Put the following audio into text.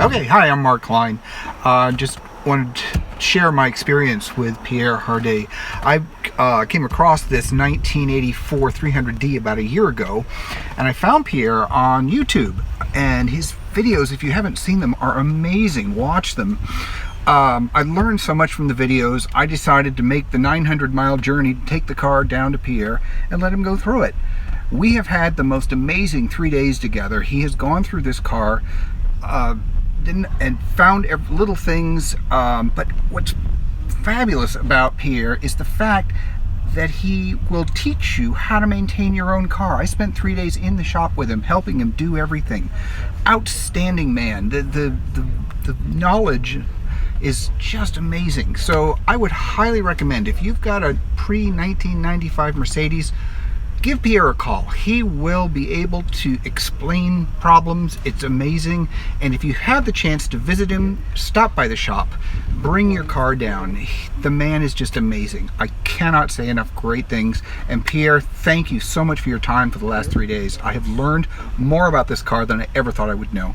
Okay, hi, I'm Mark Klein. Just wanted to share my experience with Pierre Hedary. I came across this 1984 300D about a year ago, and I found Pierre on YouTube. And his videos, if you haven't seen them, are amazing. Watch them. I learned so much from the videos, I decided to make the 900-mile journey to take the car down to Pierre and let him go through it. We have had the most amazing 3 days together. He has gone through this car and found little things, but what's fabulous about Pierre is the fact that he will teach you how to maintain your own car. I spent 3 days in the shop with him, helping him do everything. Outstanding man. The knowledge is just amazing. So I would highly recommend, if you've got a pre-1995 Mercedes, give Pierre a call. He will be able to explain problems. It's amazing. And if you have the chance to visit him, stop by the shop, bring your car down. The man is just amazing. I cannot say enough great things. And Pierre, thank you so much for your time for the last 3 days. I have learned more about this car than I ever thought I would know.